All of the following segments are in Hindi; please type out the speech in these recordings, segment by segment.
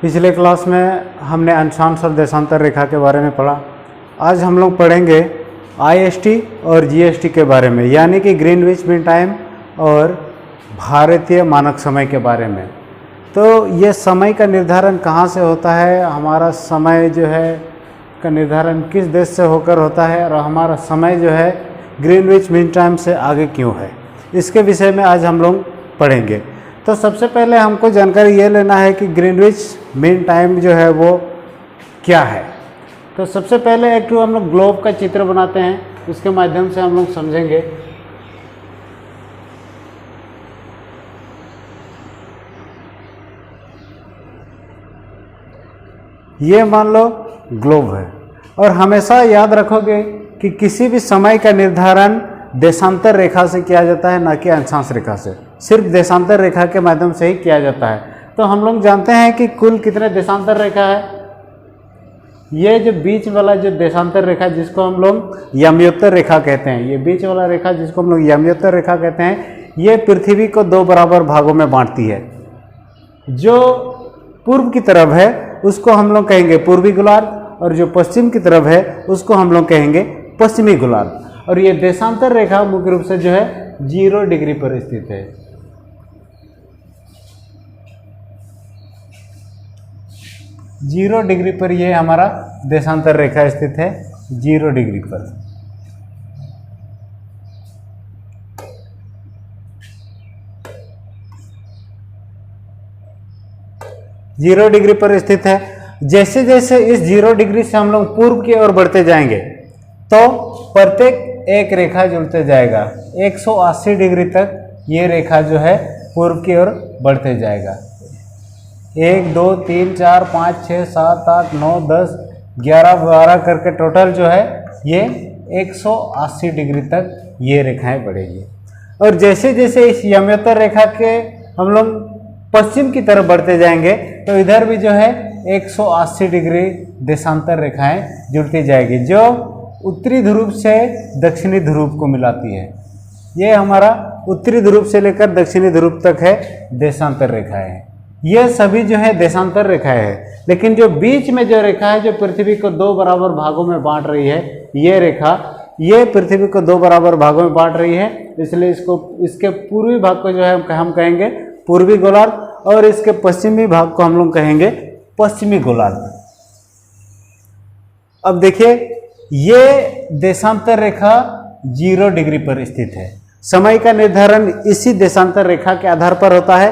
पिछले क्लास में हमने अक्षांश और देशांतर रेखा के बारे में पढ़ा। आज हम लोग पढ़ेंगे आईएसटी और जीएसटी के बारे में, यानी कि ग्रीनविच मीन टाइम और भारतीय मानक समय के बारे में। तो ये समय का निर्धारण कहाँ से होता है, हमारा समय जो है का निर्धारण किस देश से होकर होता है, और हमारा समय जो है ग्रीनविच मीन टाइम से आगे क्यों है, इसके विषय में आज हम लोग पढ़ेंगे। तो सबसे पहले हमको जानकारी ये लेना है कि ग्रीनविच मीन टाइम जो है वो क्या है। तो सबसे पहले एक हम लोग ग्लोब का चित्र बनाते हैं, उसके माध्यम से हम लोग समझेंगे। ये मान लो ग्लोब है, और हमेशा याद रखोगे कि किसी भी समय का निर्धारण देशांतर रेखा से किया जाता है, ना कि अक्षांश रेखा से। सिर्फ देशांतर रेखा के माध्यम से ही किया जाता है। तो हम लोग जानते हैं कि कुल कितने देशांतर रेखा है। ये जो बीच वाला जो देशांतर रेखा जिसको हम लोग यमयोत्तर रेखा कहते हैं, ये बीच वाला रेखा जिसको हम लोग यमयोत्तर रेखा कहते हैं, ये पृथ्वी को दो बराबर भागों में बांटती है। जो पूर्व की तरफ है उसको हम लोग कहेंगे पूर्वी गोलार्ध, और जो पश्चिम की तरफ है उसको हम लोग कहेंगे पश्चिमी गोलार्ध। और ये देशांतर रेखा मुख्य रूप से जो है 0 डिग्री पर स्थित है। जीरो डिग्री पर ये हमारा देशांतर रेखा स्थित है, 0 डिग्री पर। जीरो डिग्री पर स्थित है। जैसे जैसे इस 0 डिग्री से हम लोग पूर्व की ओर बढ़ते जाएंगे तो प्रत्येक एक रेखा जुड़ते जाएगा। 180 डिग्री तक ये रेखा जो है पूर्व की ओर बढ़ते जाएगा। 1 2 3 4 5 6 7 8 9 10 11 12 करके टोटल जो है ये 180 डिग्री तक ये रेखाएं बढ़ेगी। और जैसे जैसे इस यमयोत्तर रेखा के हम लोग पश्चिम की तरफ बढ़ते जाएंगे तो इधर भी जो है 180 डिग्री देशांतर रेखाएं जुड़ती जाएगी, जो उत्तरी ध्रुव से दक्षिणी ध्रुव को मिलाती है। ये हमारा उत्तरी ध्रुव से लेकर दक्षिणी ध्रुव तक है देशांतर रेखाएं। ये सभी जो है देशांतर रेखाएं है। लेकिन जो बीच में जो रेखा है जो पृथ्वी को दो बराबर भागों में बांट रही है, ये रेखा ये पृथ्वी को दो बराबर भागों में बांट रही है, इसलिए इसके पूर्वी भाग को जो है हम कहेंगे पूर्वी गोलार्ध, और इसके पश्चिमी भाग को हम लोग कहेंगे पश्चिमी गोलार्ध। अब देखिए ये देशांतर रेखा 0 डिग्री पर स्थित है। समय का निर्धारण इसी देशांतर रेखा के आधार पर होता है,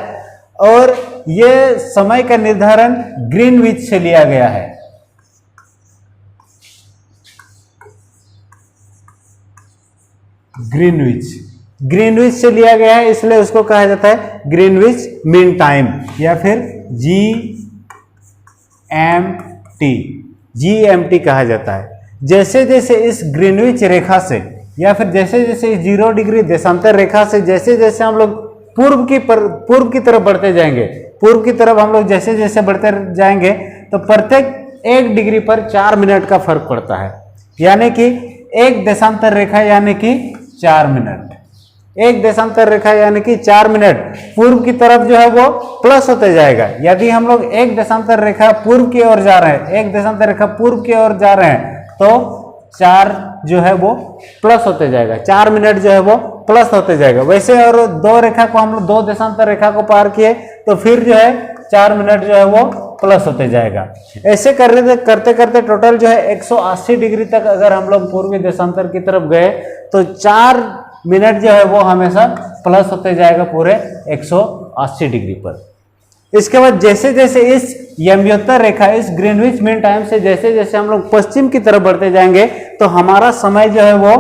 और ये समय का निर्धारण ग्रीनविच से लिया गया है। ग्रीनविच से लिया गया है, इसलिए उसको कहा जाता है ग्रीनविच मीन टाइम, या फिर GMT कहा जाता है। जैसे जैसे इस ग्रीनविच रेखा से, या फिर जैसे जैसे इस 0 डिग्री देशांतर रेखा से जैसे जैसे हम लोग पूर्व की तरफ बढ़ते जाएंगे, पूर्व की तरफ हम लोग जैसे जैसे बढ़ते जाएंगे तो प्रत्येक 1 डिग्री पर 4 मिनट का फर्क पड़ता है। यानी कि एक देशांतर रेखा यानी कि 4 मिनट, एक देशांतर रेखा यानी कि 4 मिनट पूर्व की तरफ जो है वो प्लस होते जाएगा। यदि हम लोग एक देशांतर रेखा पूर्व की ओर जा रहे हैं, एक देशांतर रेखा पूर्व की ओर जा रहे हैं, तो 4 जो है वो प्लस होते जाएगा, 4 मिनट जो है वो प्लस होते जाएगा। वैसे और दो रेखा को हम लोग दो देशांतर रेखा को पार किए तो फिर जो है 4 मिनट जो है वो प्लस होते जाएगा। ऐसे करते करते टोटल जो है 180 डिग्री तक अगर हम लोग पूर्वी देशांतर की तरफ गए तो 4 मिनट जो है वो हमेशा प्लस होते जाएगा पूरे 180 डिग्री पर। इसके बाद जैसे जैसे इस यमयोत्तर रेखा, इस ग्रीनविच मीन टाइम से जैसे जैसे हम लोग पश्चिम की तरफ बढ़ते जाएंगे तो हमारा समय जो है वो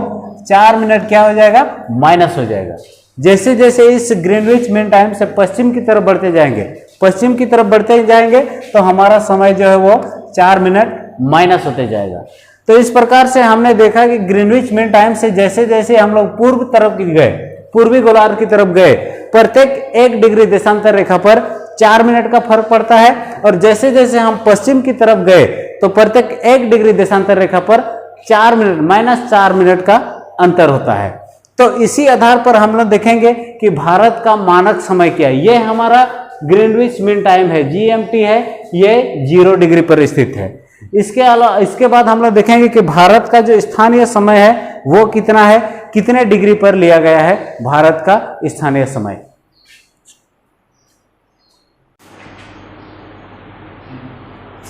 4 मिनट क्या हो जाएगा, माइनस हो जाएगा। जैसे जैसे इस ग्रीनविच मीन टाइम से पश्चिम की तरफ बढ़ते जाएंगे, पश्चिम की तरफ बढ़ते जाएंगे तो हमारा समय जो है वो 4 मिनट माइनस होते जाएगा। तो इस प्रकार से हमने देखा कि ग्रीनविच मीन टाइम से जैसे जैसे हम लोग पूर्व तरफ गए, पूर्वी गोलार्ध की तरफ गए, प्रत्येक 1 डिग्री देशांतर रेखा पर 4 मिनट का फर्क पड़ता है। और जैसे जैसे हम पश्चिम की तरफ गए तो प्रत्येक 1 डिग्री देशांतर रेखा पर 4 मिनट -4 मिनट का अंतर होता है। तो इसी आधार पर हम लोग देखेंगे कि भारत का मानक समय क्या है। ये हमारा ग्रीनविच मीन टाइम है, GMT है, ये 0 डिग्री पर स्थित है। इसके अलावा इसके बाद हम लोग देखेंगे कि भारत का जो स्थानीय समय है वो कितना है, कितने डिग्री पर लिया गया है भारत का स्थानीय समय।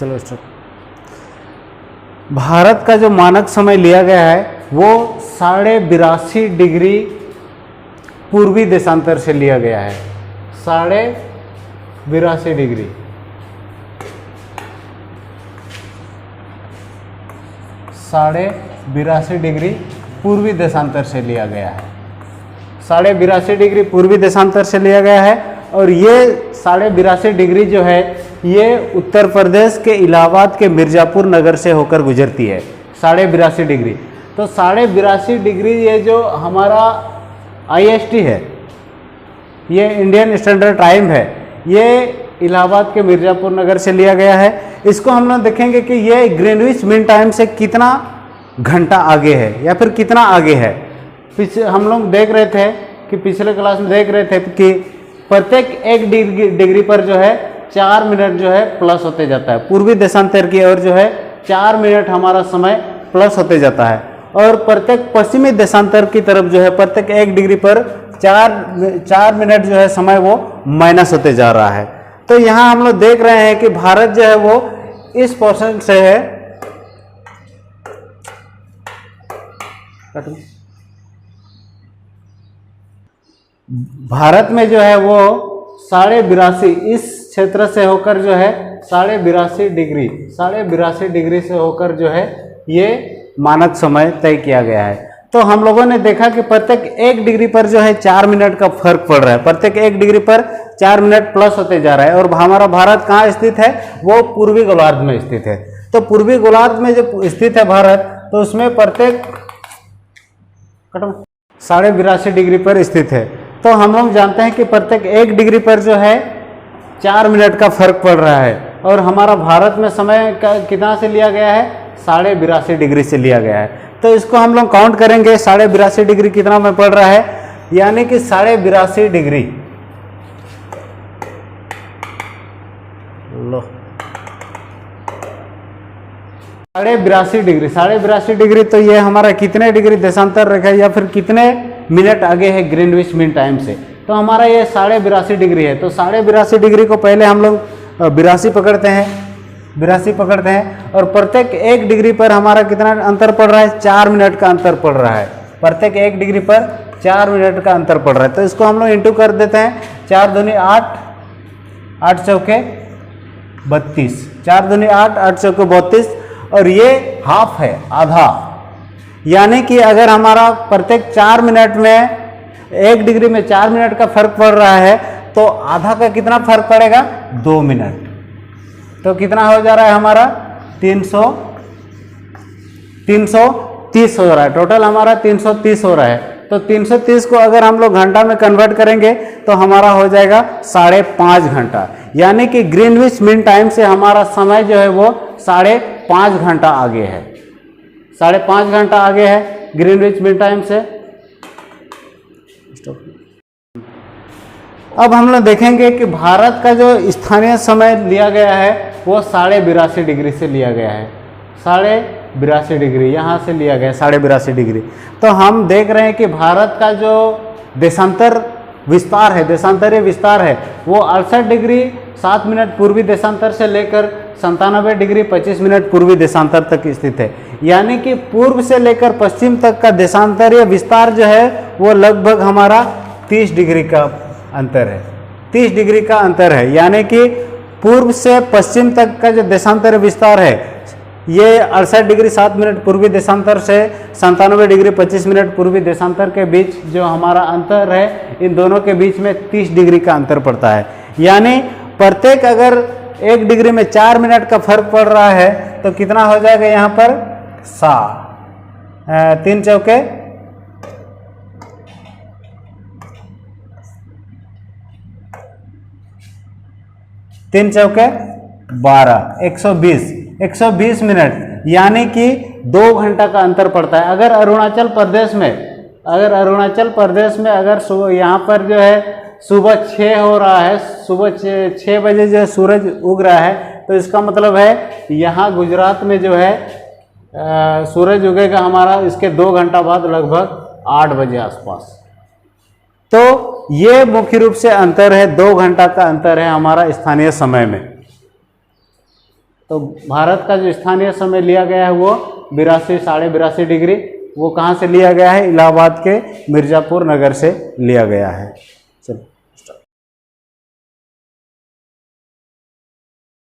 चलो भारत का जो मानक समय लिया गया है वो 82.5 डिग्री पूर्वी देशांतर से लिया गया है। 82.5 डिग्री 82.5 डिग्री पूर्वी देशांतर से लिया गया है। 82.5 डिग्री पूर्वी देशांतर से लिया गया है। और ये 82.5 डिग्री जो है ये उत्तर प्रदेश के इलाहाबाद के मिर्ज़ापुर नगर से होकर गुजरती है। 82.5 डिग्री, तो 82.5 डिग्री ये जो हमारा IST है, ये इंडियन स्टैंडर्ड टाइम है, ये इलाहाबाद के मिर्ज़ापुर नगर से लिया गया है। इसको हम लोग देखेंगे कि ये ग्रीनविच मीन टाइम से कितना घंटा आगे है या फिर कितना आगे है। हम लोग देख रहे थे कि पिछले क्लास में देख रहे थे कि प्रत्येक 1 डिग्री पर जो है 4 मिनट जो है प्लस होते जाता है। पूर्वी देशांतर की ओर जो है 4 मिनट हमारा समय प्लस होते जाता है, और प्रत्येक पश्चिमी देशांतर की तरफ जो है प्रत्येक 1 डिग्री पर 4 मिनट जो है समय वो माइनस होते जा रहा है। तो यहाँ हम लोग देख रहे हैं कि भारत जो है वो इस पोर्शन से है, भारत में जो है वो 82.5 इस क्षेत्र से होकर जो है 82.5 डिग्री से होकर जो है ये मानक समय तय किया गया है। तो हम लोगों ने देखा कि प्रत्येक 1 डिग्री पर जो है 4 मिनट का फर्क पड़ रहा है, प्रत्येक 1 डिग्री पर 4 मिनट प्लस होते जा रहा है। और हमारा भारत कहाँ स्थित है, वो पूर्वी गोलार्ध में स्थित है। तो पूर्वी गोलार्ध में जो स्थित है भारत, तो उसमें प्रत्येक 82.5 डिग्री पर स्थित है। तो हम लोग जानते हैं कि प्रत्येक 1 डिग्री पर जो है 4 मिनट का फर्क पड़ रहा है। और हमारा भारत में समय का कितना से लिया गया है, 82.5 डिग्री से लिया गया है। तो इसको हम लोग काउंट करेंगे 82.5 डिग्री कितना में पड़ रहा है, यानी कि 82.5 डिग्री लो 82.5 डिग्री। तो ये हमारा कितने डिग्री देशांतर रेखा या फिर कितने मिनट आगे है ग्रीनविच मीन टाइम से। तो हमारा ये 82.5 डिग्री है। तो 82.5 डिग्री को पहले हम लोग 82 पकड़ते हैं, और प्रत्येक 1 डिग्री पर हमारा कितना अंतर पड़ रहा है, 4 मिनट का अंतर पड़ रहा है। प्रत्येक 1 डिग्री पर 4 मिनट का अंतर पड़ रहा है। तो इसको हम लोग इंटू कर देते हैं, 4 दूनी 8, 8 चौके 32, 4 दूनी 8, 8 चौके 32, और ये हाफ है, आधा। यानी कि अगर हमारा प्रत्येक 4 मिनट में 1 डिग्री में 4 मिनट का फर्क पड़ रहा है, तो आधा का कितना फर्क पड़ेगा, 2 मिनट। तो कितना हो जा रहा है हमारा 330 हो रहा है, टोटल हमारा 330 हो रहा है। तो 330 को अगर हम लोग घंटा में कन्वर्ट करेंगे तो हमारा हो जाएगा 5.5 घंटा। यानी कि ग्रीनविच मीन टाइम से हमारा समय जो है वो 5.5 घंटा आगे है, 5.5 घंटा आगे है ग्रीनविच मीन टाइम से। अब हम लोग देखेंगे कि भारत का जो स्थानीय समय लिया गया है वो 82.5 डिग्री से लिया गया है। 82.5 डिग्री यहाँ से लिया गया है, 82.5 डिग्री। तो हम देख रहे हैं कि भारत का जो देशांतर विस्तार है, देशांतरीय विस्तार है, वो 68 डिग्री 7 मिनट पूर्वी देशांतर से लेकर 97 डिग्री 25 मिनट पूर्वी देशांतर तक स्थित है। यानी कि पूर्व से लेकर पश्चिम तक का देशांतरीय विस्तार जो है वो लगभग हमारा 30 डिग्री का अंतर है, 30 डिग्री का अंतर है। यानी कि पूर्व से पश्चिम तक का जो देशांतरीय विस्तार है ये 68 डिग्री 7 मिनट पूर्वी देशांतर से 97 डिग्री 25 मिनट पूर्वी देशांतर के बीच जो हमारा अंतर है, इन दोनों के बीच में 30 डिग्री का अंतर पड़ता है। यानी प्रत्येक अगर 1 डिग्री में 4 मिनट का फर्क पड़ रहा है तो कितना हो जाएगा यहाँ पर 3 चौके 12, 120 मिनट, यानी कि 2 घंटा का अंतर पड़ता है। अगर अरुणाचल प्रदेश में अगर यहाँ पर जो है सुबह 6 हो रहा है, सुबह 6 बजे जो सूरज उग रहा है, तो इसका मतलब है यहाँ गुजरात में जो है सूरज उगेगा हमारा इसके 2 घंटा बाद लगभग 8 बजे आसपास। तो ये मुख्य रूप से अंतर है, 2 घंटा का अंतर है हमारा स्थानीय समय में। तो भारत का जो स्थानीय समय लिया गया है वो 82 साढ़े 82 डिग्री, वो कहाँ से लिया गया है? इलाहाबाद के मिर्ज़ापुर नगर से लिया गया है। चलो।